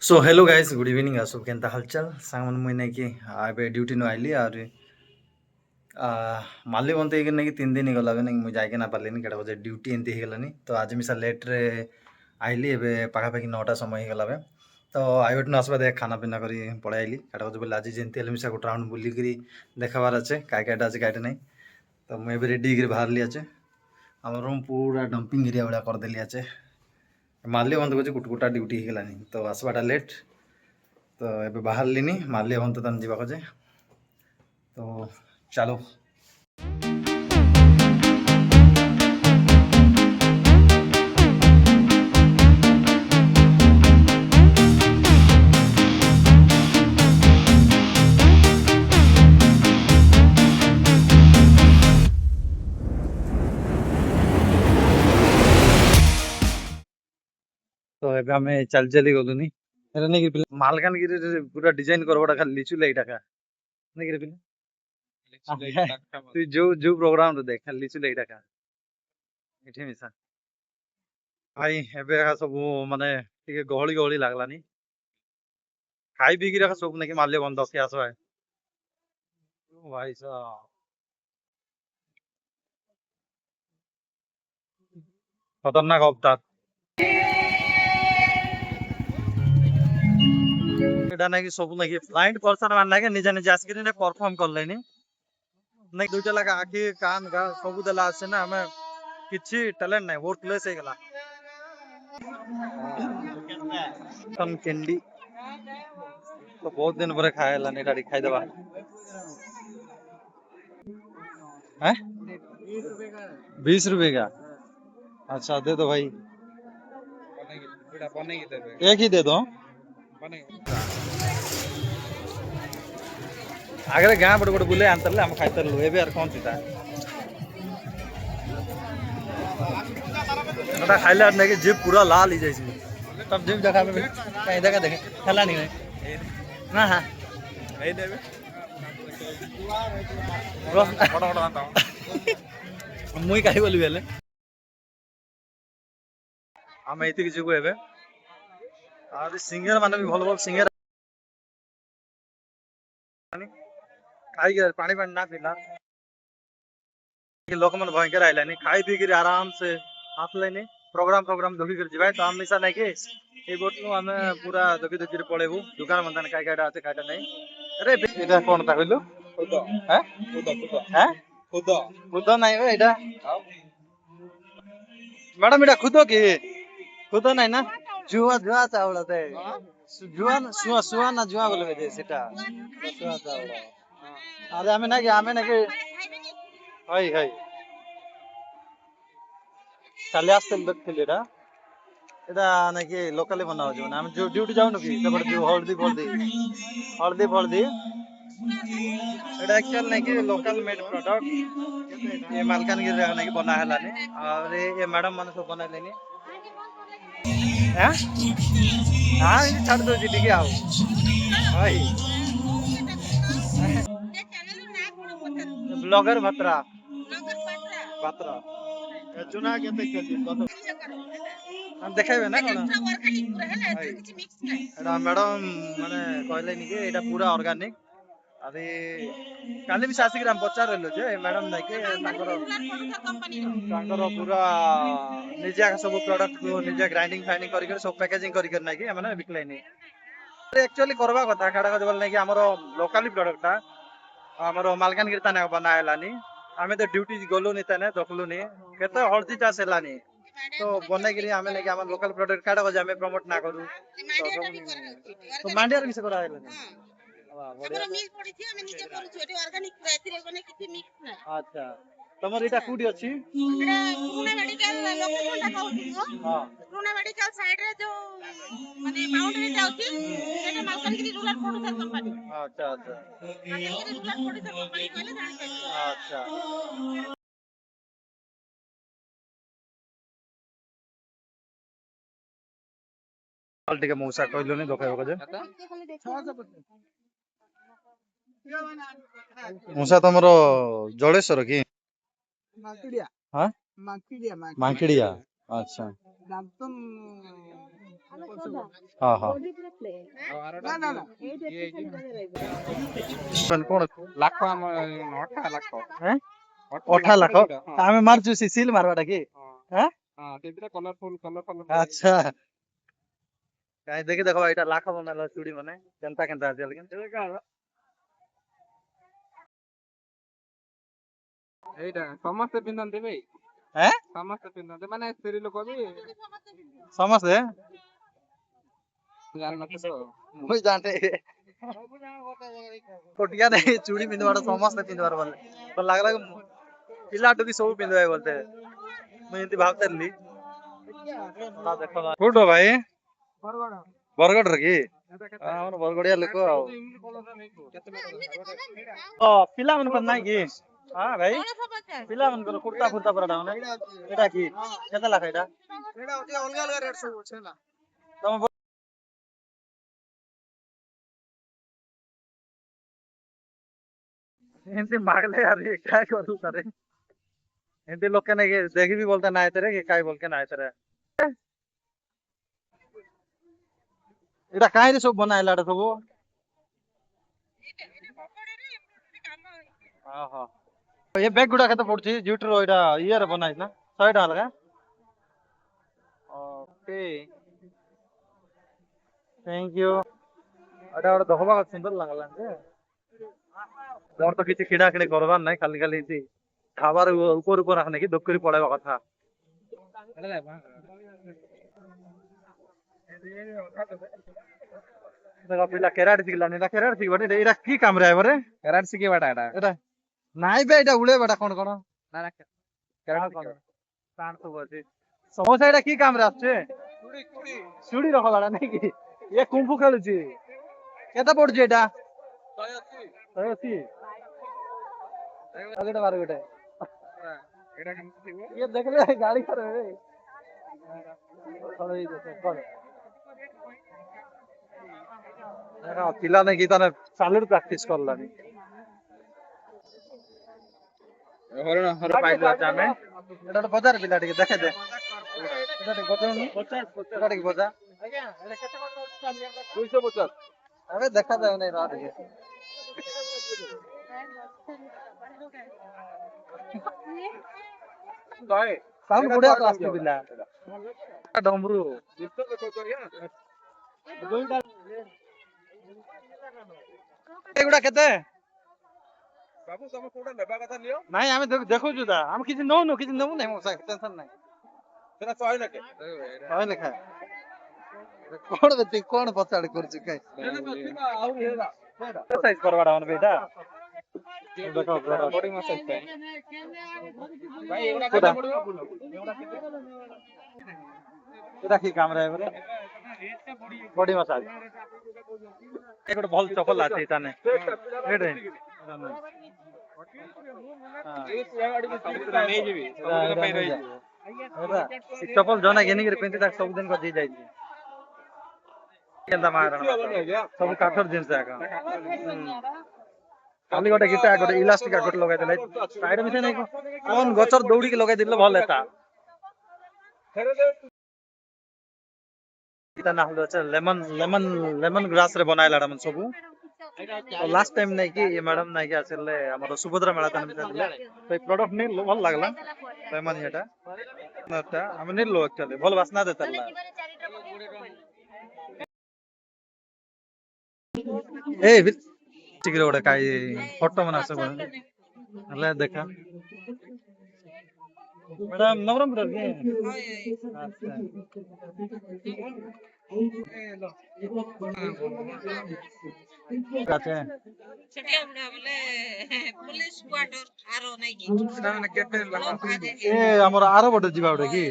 So hello guys good evening सब केनता हालचाल सांग मुई नहीं कि एबे ड्यूटी नु आइली और माली बंद होगी नहीं 3 दिन गला नहीं मुझे जाके ना पार्ली कड़ा बजे ड्यूटी एमती होगलानी तो आज मिसा लेट रे आइली एबे पाखापाखि 9टा समय होगला बे तो आईवेट नु आसबा देख खाना पीना करी पड़े आइली कड़ा बजे बोले आज जेमती हेले मिसा गोटे राउंड बुलिकी देखाबार अच्छे काटा अच्छे काटे नहीं तो मुझे रेडी बाहर ली अच्छे आम रूम पूरा डंपिंग एरिया भाया करदेली अच्छे माल्य बंद को कुटकुटा ड्यूटी होगलानी तो आसबाटा लेट तो ये बाहर लिनी माल्य बंद तो जावा खोजे तो चलो तो एबे आमे चल चली गलुनी एरा नहीं कि मालकानगिरी रे पूरा डिजाइन करबडा खाली लिचु लाइटा का नहीं कि पिले तू जो प्रोग्राम रे देख खाली लिचु लाइटा का एठी मिसा भाई एबे सब माने टिके गहली गहली लागलानी खाई पी गिरा सब नहीं माल्य बंद के आसो है भाई साहब खतरनाक अवतार एटा नहीं कि सब नहीं फ्लाइट पर्सन मान नहीं निजे निजे आसिक परफॉर्म करलेनी नहीं दुईटा लगा आखि कान गा सब देला आसे ना हमें किछि टैलेंट नहीं वर्थलेस हे गला कन कैंडी तो बहुत दिन पर खाएला नहीं डाडी खाई देबा हैं 20 रुपए का अच्छा दे दो भाई एक ही दे दो आगे गाँ बड़े बड़े बुले आंतरले हम खाइतरलु एबे यार कौन सीता ओटा खाइले नहीं कि जीभ पूरा लाल ही जैसी तब जीभ देखा में कहीं देखा देखे खेला नहीं ना हां ए देबे बड़ा बड़ा आता मुई काहे बोली बेले हम एति किछु को एबे और सिंगर माने भी भल भल सिंगर खाई के पानी पानी ना पीला कि लोक मन भयंकर आइलानी खाई पी के आराम से आसलेनी प्रोग्राम देखि कर जिबाय तो हम मिसा नहीं कि ए गोटनु हमें पूरा देखि देखि पळेबु दुकान मंदान काय काटा আছে काटा नहीं अरे एटा कोन ता कइलु खुद हैं खुद हैं खुद नहीं हो एटा मैडम एटा खुद की खुद नहीं ना जुआ जुआ चावल ते जुआ सुआ सुआ ना जुआ बोलबे जे सेटा सुआ चावल अरे हमें ना कि हई हई काले आस्ते देखथिले एटा এটা নাকি লোকালি বনা হচ্ছে মানে আমি ডিউটি যাও নাকি তারপরে হলদি হলদি হলদি এটা एक्चुअल নাকি লোকাল মেড প্রোডক্ট ये मालकानगिरी रे नाকি बना हलानी और ये मैडम माने सब बनाइलेनी हैं हां इन छाड़ दो जी ठीक आओ भाई ब्लॉगर भत्रा भत्रा चुना केते केजी हम देखाइबे ना कोन एटा मैडम माने कहले नि के एटा पूरा ऑर्गेनिक अरे काली भी सासी ग्राम पचार रहलो जे मैडम नै के तांकर पूरा निजा सब प्रोडक्ट को निजा ग्राइंडिंग फाइंडिंग करी सब पैकेजिंग करी नै के माने बिकले नि एक्चुअली करबा कथा काडा बोल नै कि हमरो लोकली प्रोडक्ट ता हमरो मालकानगिरी ताने बनायलानी हमें तो ड्यूटी गलो नि ताने देखलु नि केते हळदी चास हेलानी तो बने गिरी हमें नहीं कि हमारे लोकल प्रोडक्ट काटा बजे हमें प्रमोट ना करू तो मांडियार किसे करा है हमरा मिल पड़ी थी हमें निजे करू छोटे ऑर्गेनिक एथिरे बने किछि मिक्स ना अच्छा तमर इटा कुडी अछि एटा पुणे मेडिकल लोकेशन ता कहू हां पुणे मेडिकल साइड रे जो माने बाउंड्री जाउची सेटा मालकानगिरी रूरल प्रोड्यूसर कंपनी अच्छा अच्छा मालकानगिरी रूरल प्रोड्यूसर कंपनी कहले जान पाइबो अच्छा टिके मौसा कहलो नि देखाइबो जे मौसा तमरो जड़ेश्वर की मांकिडिया हां मांकिडिया अच्छा दांतम ହଁ ହଁ କଣ ଲାଖ ଆମ ଅଠା ଲାଖ ହେଁ? ଅଠା ଲାଖ ଅଠା ଆମେ ମାରୁଛୁ ସେ ସିଲ୍ ମାରବାଟା କି ହେଁ? ହଁ ସେଥିରେ କଲରଫୁଲ କଲର ଆଚ୍ଛା କାଇଁ ଦେଖି ଦେଖ ଏଇଟା ଲାଖ ବନାଲ ଚୁଡ଼ି ମାନେ କେନ୍ତା କେନ୍ତା ଅଛି ଏଇଟା ସମସ୍ତେ ପିନ୍ଧନ୍ତି ଭାଇ ହେଁ ସମସ୍ତେ ପିନ୍ଧନ୍ତି ମାନେ ସ୍ତ୍ରୀ ଲୋକ ବି ସମସ୍ତେ ଜାଣିନଥିବ ମୁଇଁ ଜାଣେ କୋଟିଆ ନାହିଁ ଚୁଡ଼ି ପିନ୍ଧବାଟା ସମସ୍ତେ ପିନ୍ଧବାର ବୋଲେ ଭଲ ଲାଗଲା ପିଲାଠୁ ବି ସବୁ ପିନ୍ଧବେ ବୋଲତେ ମୁଁ ଏମିତି ଭାବୁଥିଲି କୋଉଠୁ ଭାଇ ବରଗଡ଼ର କି ଆମର ବରଗଡିଆ ଲୋକ ଆଉ ପିଲାମାନଙ୍କର ନାଇଁ କି ହଁ ଭାଇ ପିଲାମାନଙ୍କର କୁର୍ତ୍ତା ଫୁର୍ତ୍ତା ପରାଟା ମାନେ ଏଇଟା କି କେତେ ଲାଖ ଏଇଟା ତମ ଏମିତି ମାଗଲେ ଆରେ काय करू सारे ଏମିତି ଲୋକେ ନାଇଁ ଦେଖିବି ବୋଲତେ ନା ଏତରେ କି କାଇ ବୋଲକେ ନା ଏତରେ ଏଇଟା କାହିଁରେ ସବୁ ବନାଇଲା ଏଟା ସବୁ ଓହୋ ଏ ବ୍ୟାଗ ଗୁଡା କେତେ ପଡୁଛି ଜୁଟର ଏଇଟା ଇଏରେ ବନାଇଛି ନା 100 ଟଙ୍କା ଲେଖା ଓକେ ଥ୍ୟାଙ୍କ ୟୁ ଏଟା ଗୋଟେ ଦେଖବା ସୁନ୍ଦର ଲାଗଲା ଯେ ମୋର ତ କିଛି କିଣା କିଣି କରବାର ନାହିଁ ଖାଲି ଖାଲି ଏମିତି ଖାବାର ଉପର ଉପର ନେଇକି ଦୁଃଖ ପଳେଇବା କଥା ଦେଖ ପିଲା କେରାଡି ଶିଖିଲାନି ଏଇଟା କେରାଡି ଶିଖିବ ଏଇଟା କି କାମରେ ଆଇବ ରେ କେରାଟ ଶିଖେଇବାଟା ଏଟା ଏଇଟା ନାଇଁ ବେ ଏଇଟା ଉଡେଇବାଟା କଣ କଣ ନା ନା ଆଉ କେରାଟ କଣ ଶିଖେଇବା ପ୍ଲାଣ୍ଟ ସବୁ ଅଛି ସମସ୍ୟା ଏଇଟା କି କାମରେ ଆସୁଛି ଚୁଡ଼ି ରଖବାଟା ନାଇଁ କି ଇଏ କୁମ୍ଫୁ ଖେଳୁଛି କେତେ ପଡୁଛି ଏଇଟା 180 ଗୋଟେ ବାର ଗୋଟେ ଏଇଟା କେମିତି ଥିବ ଇଏ ଦେଖିଲେ ଗାଡି ଖରାପ ପିଲା ନାଇକି ତାନେ ସାଲୁଟ ପ୍ରାକ୍ଟିସ କରଲାନି ହରଣ ହର ପାଇଲୁ ଆଚ୍ଛା ଆମେ ଏଟା ଗୋଟେ ବଜାର ପିଲା ଟିକେ ଦେଖେ ଦେ ଏଟା ଟିକେ ବଜାଉନି ଏଟା ଟିକେ ବଜା 250 ଆବେ ଦେଖା ଯାଉ ନାଇଁ ରା ଟିକେ ଶହେ ସାଉଣ୍ଡ ବଢିଆ ତ ଆସୁଛି ପିଲା ଡମ୍ବରୁ ଏଗୁଡା କେତେ ବାବୁ ତମେ କୋଉଟା ନେବା କଥା ନିଅ ନାଇଁ ଆମେ ଦେଖୁଛୁ ତା ଆମେ କିଛି ନଉନୁ କିଛି ନବୁ ନାହିଁ ମୋ ଟେନସନ ନାହିଁ ସେଟା 100 ଲେଖେ ଶହେ ଲେଖା କଣ ବେ କଣ ପଚାଡ କରୁଛୁ କାଇଁ ସାଇଜ କରବାଟା ମାନେ ଏଇଟା ଦେଖ ବଡି ମସାଜ ପାଇଁ ଭାଇ ଏଗୁଡା କୋଉଟା କେତେ ପଡିବ ଏଟା କି କାମରେ ଆଇବ ରେ ବଡି ମସାଜ ଏ ଗୋଟେ ଭଲ ଚପଲ ଅଛି ତାନେ ଏଇଟେ ସବୁଦିନ ନେଇଯିବି ସବୁଦିନ ପାଇଁ ରହିଯିବ ଚପଲ ଜଣେ ଘିନିକିରି ପିନ୍ଧି ତାକୁ ସବୁଦିନ କରି ଦେଇ ଯାଇଛି କେନ୍ତା ମାରଣ ସବୁ କାଠର ଜିନିଷ ଆକା କାଲି ଗୋଟେ ଗୀତା ଗୋଟେ ଇଲାଷ୍ଟିକ ଗୋଟେ ଲଗାଇଦେଲେ ସାଇଡ ମିଶେ ନାଇଁ କଣ ଗଛର ଦୌଡିକି ଲଗାଇ ଦେଲେ ଭଲ ହେତା गीता ना hello lemon lemon lemon grass रे बनाइला हम सब तो लास्ट टाइम नहीं कि ये मैडम नहीं कि आसले हमर सुभद्रा मेला तन बिता दिले तो प्रोडक्ट नहीं लो भल लागला लेमन हेटा नटा हम नहीं लो एक्चुअली भल वासना देतला ए टिकरे ओडे काई फोटो मना सब हले देखा मैडम नवरंगपुर के अच्छा काचे ସେଠି ଆମର ବୋଲେ ପୁଲିସ କ୍ୱାର୍ଟର ଆର ନାଇଁ କି ସେମାନେ କେତେ ଲେଖା ए हमर आरो बटे जीवा ओडे की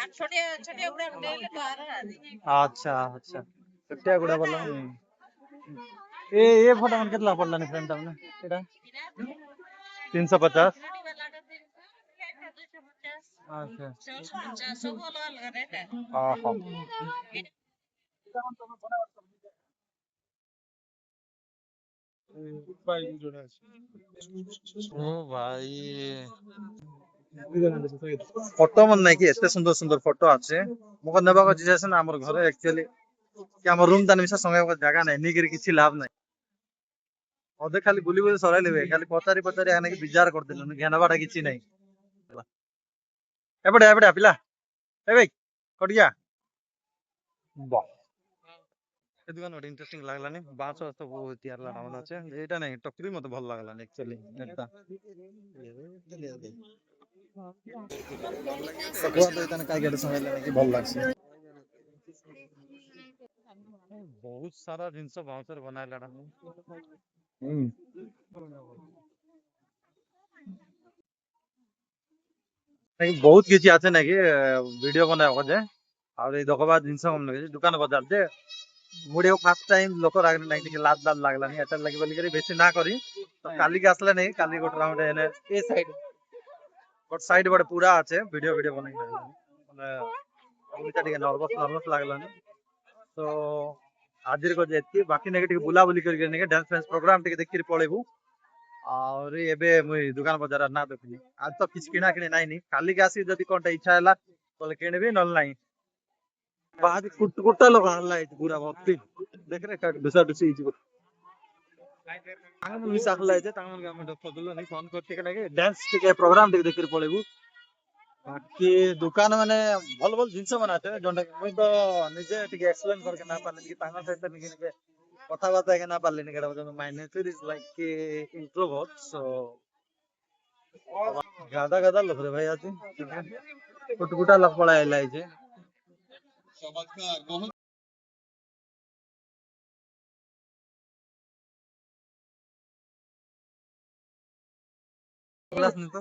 আর ଛୋଟିଆ ଛୋଟିଆ ଗୁଡା ନେଇଲେ ତ ଆର अच्छा अच्छा छटिया गुडा बोल ए फोटो मन केतला पडलानी फ्रेंड तमने एटा 350 अच्छा ସବୁ ଅଲଗା ଅଲଗା ରେଟ୍ हां हां ओ भाई ଫଟୋ ମନେ ନାହିଁ କି ଏତେ ସୁନ୍ଦର ସୁନ୍ଦର ଫଟୋ ଅଛି ମୁଁ ନେବାକୁ ଯିଏ ନା ଆମର ଘରେ ଆକ୍ଚୁଆଲି କି ଆମ ରୁମ୍ ତାର ମିଶା ସଙ୍ଗେ ଜାଗା ନାହିଁ ନେଇକିରି କିଛି ଲାଭ ନାହିଁ ଅଧେ ଖାଲି ବୁଲି ବୁଲି ସରାଇଲେବେ ଖାଲି ପଚାରି ପଚାରି ଆଣିକି ବିଜାର କରିଦେଲୁ ଘେନବାଟା କିଛି ନାହିଁ ଏପଟେ ଏପଟେ ପିଲା ଏ ଭାଇ କଟିଆ ବାহ ଏ ଦୋକାନ ଗୋଟେ ଇଣ୍ଟରେଷ୍ଟିଂ ଲାଗଲାନି ବାଁସ ସବୁ ତିଆର ଲାগানো আছে এটা নাই টকরি মতো ভাল লাগলানি অ্যাকচুয়ালি এটা সকুয়া তো এখানে কাই গেটে সঙ্গে লাগি ভাল লাগছে ବହୁତ ସାରା ଜିନିଷ ବାଉଁଶରେ ବନାଇଲାଣି ବହୁତ କିଛି ଅଛି ନାଇଁ କି ଭିଡିଓ ବନାଇବା ଯେ ଆଉ ଏଇ ଦୋକାନ ଜିନିଷ ଦୋକାନ ବଜାର ଯେ मुझे फास्ट टाइम लोक रागने नहीं कि लाद लाद लागलानी एटा लागि बोली करी बेसी ना करी तो काली के आसले नहीं काली गोट राउंड एने ए साइड बड़े पूरा আছে वीडियो वीडियो बनाई माने ओमिता टिके नर्वस लागलानी तो आजिर को जेती बाकी नेगेटिव बुला बुली करी ने डांस डांस प्रोग्राम टिके देखि पळेबू और एबे मुई दुकान बाजार ना देखली आज तो किछ किना किने नाही नी काली के आसी जदी कोनटा इच्छा हैला बोले किनबी नल नाही बाहर कुट्टा लोग हल्ला है पूरा भक्ति देख रहे का दुसा दुसी इजी तांग मन मिसा हल्ला है तांग मन गाम फदलो नहीं फोन करते के लागे डांस के प्रोग्राम देख देख पळेबू बाकी दुकान माने भल भल जिंस बनाते जोंटा मुई तो निजे टिके एक्सप्लेन करके ना पाले कि तांग सहित निके कथा बात के ना पाले निके माय नेचर इज लाइक के इंट्रोवर्ट सो गादा गादा लोग रे भाई आज कुटकुटा लोग पळा आइला है चमत्कार बहुत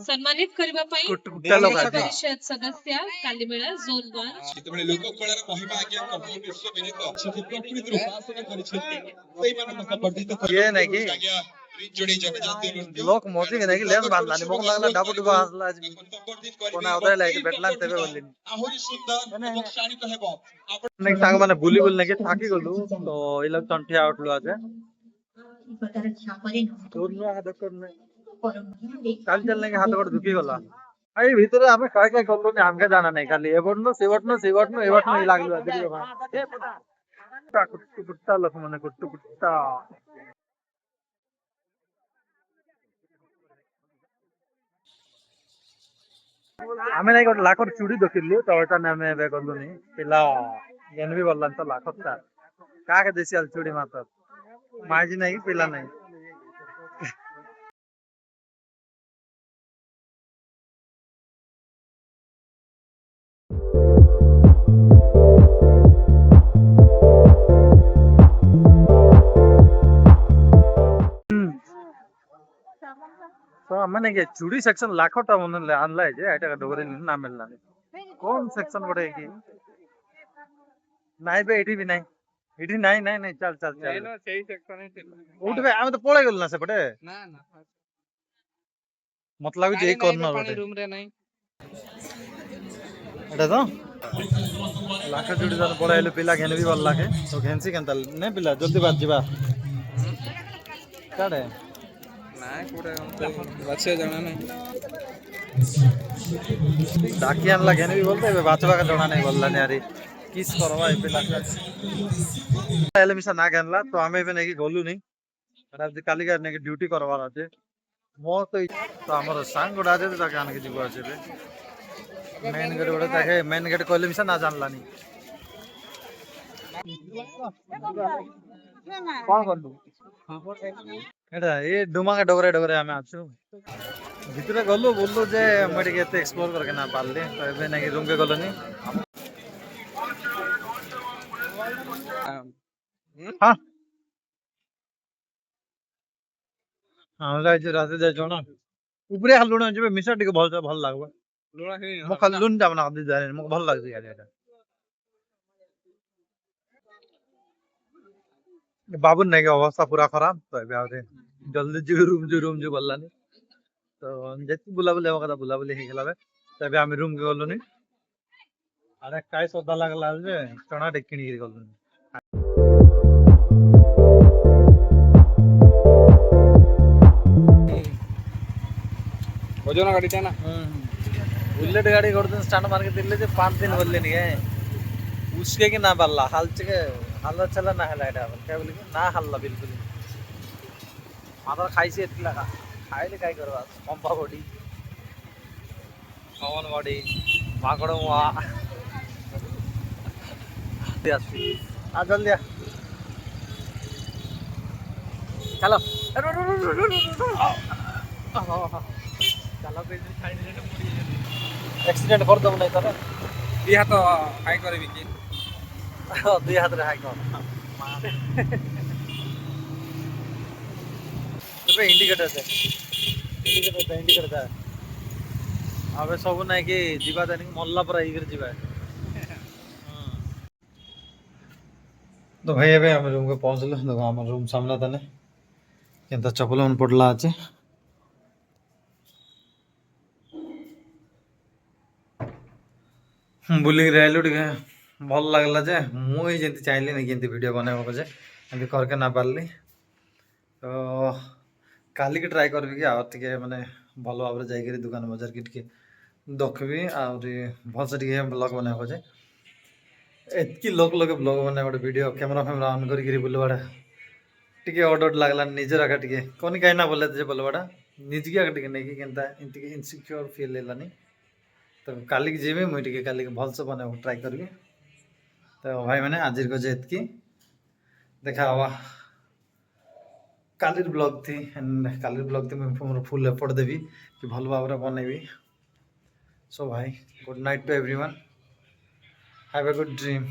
ସମ୍ମାନିତ କରିବା ପାଇଁ कुटकुटा लोग आज ପରିଷଦ ସଦସ୍ୟ କାଲିମେଳା ଜୋନ୍ 1 ଯେତେବେଳେ ଲୋକକଳାର ମହିମା ଆଜ୍ଞା ପ୍ରଭୁ ବିଶ୍ୱ ବିନିତ ଅଛନ୍ତି ପ୍ରକୃତିର ଉପାସନା କରିଛନ୍ତି ସେଇମାନଙ୍କୁ ସମ୍ବର୍ଦ୍ଧିତ ये नहीं कि ଆଜ୍ଞା ଯୋଡି ଜନଜାତି लोग मोदी के नहीं कि लेंस बांध लानी मोक लागला डाबू डुबा हसला आज कोना उदय लाइट बेटलान तेबे बोलली ଆହୁରି ସୁନ୍ଦର ଏବଂ ଶାଣିତ ହେବ ଆପଣ नहीं सांग माने बुली बुली नहीं कि थाकी गलु तो ई लोग तंठिया उठलो आज तोरनो हाथ करने काल चलने के हाथ गोड़ दुखी गला आई भीतर हमें काय काय करलो ने हमके जाना नहीं खाली ए बटनो से बटनो ही लागलो देखियो कुट्टा लोग माने कुट्टा आमे नहीं गोटे लाखर चूड़ी देखिलु तो एटा ने हमें बे गलु नहीं पिला गेन भी बोलन तो लाखर ता का के देसियल चूड़ी मात्र माजी नहीं पिला नहीं तो मैंने के चूड़ी सेक्शन लाखोटा मन आनला है जे एटा डोगरे ना मिलला कौन सेक्शन बड़े की नहीं बे एठी भी नहीं एठी नहीं चल चल चल నేను చేయి సెక్షన్ उठ बे आमे तो पळे गेल ना सेपटे ନା ନା मतलब जे कॉर्नर ପାଣି बटे ରୁମ ରେ ନାହିଁ एटा तो लाख चूड़ी जन पळेले पिला घेन भी भल लागे तो घेनसी केनता ने पिला जल्दी बात जीवा काडे ନାଇଁ କୋଉଟା ବାଛିବା ଜଣା ନାହିଁ डाकी आनला घेन भी बोलते बाचवा का जणा नहीं बोलला यारी किस करवा ए पिला पहले मिसा ना घेनला तो हमें भी नहीं गोलू नहीं आज काली का नहीं ड्यूटी करवार আছে मो तो हमर सांग गोडा जे ताके आने के जीव আছে बे मेन गेट गोडा ताके मेन गेट कहले मिसा ना जानला नहीं कौन करलु एटा ए डुमा के डगरे डगरे हमें आछु भितरे गलु बोललो जे मडी के एते एक्सप्लोर करके ना पारले तो एबे नहीं रूम के गलो नहीं हां हमरा जे राते जा जोना ऊपरे हाल लुण जे मिसा टिके भल लागबो ଲୁଣ ହେଇନି मो खाली लुण जाब ना दे जाने मो भल लागै यार एटा बाबू नहीं के अवस्था पूरा खराब तो एबे आउरे जल्दी जो रूम जो बल्लानी तो जेती बुला बुली होगा बुला बुली हे गेलाबे तो एबे हम रूम के गलो नहीं अरे काय सौदा लागला जे चना टेकिनी गलो नहीं ଓଜନ ଗାଡିଟା ନା बुलेट गाड़ी कर स्टार्ट मार के दिल्ली से 5 दिन बोलले नहीं है उसके की ना बल्ला हाल चके हाल चला ना हला এটা क्या बोले कि ना हल्ला बिल्कुल मात्र खाइसे इतला खाइले काय करवा पंपा बॉडी पवन बॉडी माकड़ मुआ आ जल्दी आ चलो एक्सीडेंट कर दब नहीं तो ଦି ହାତ ହାଇ କରିବି କି 2 हाथ रे हाई कर ଏବେ इंडिकेटर दे इंडिकेटर दे अबे सब नहीं कि जीवा देनी मल्ला पर आइकर जीवा तो भाई अबे हम रूम के पहुंचल देखो हम रूम सामने तने केनता चप्पल मन पड़ला আছে बुलिक रहलु टिके भल लागला जे मुई जेंति चाहली नहीं केंति वीडियो बनाबो जे एंति करके ना पारली तो काली के ट्राई करबी कि आ टिके माने भल भाबरे जाई के दुकान बाजार के टिके देखबी आ भल से टिके ब्लॉग बनाबो जे एतकी लोक लोग ब्लॉग बनाबो वीडियो कैमरा फैमरा ऑन करी गिरी बुलवाड़ा टिके ऑर्डर लागला निजे रखा टिके कोनी काई ना बोले जे बुलवाड़ा निज के टिके नहीं कि केनता इंति इनसिक्योर फील लेलानी तो काली जीवी मुझे टिके काली भल से बने ट्राई करी तो भाई मैंने आज को जेत की देखा हवा काली ब्लॉग थी काली ब्लॉग थी मैं फुल एफर्ट देवी कि भल भाव बनैबी सो भाई good night to everyone have a good dream.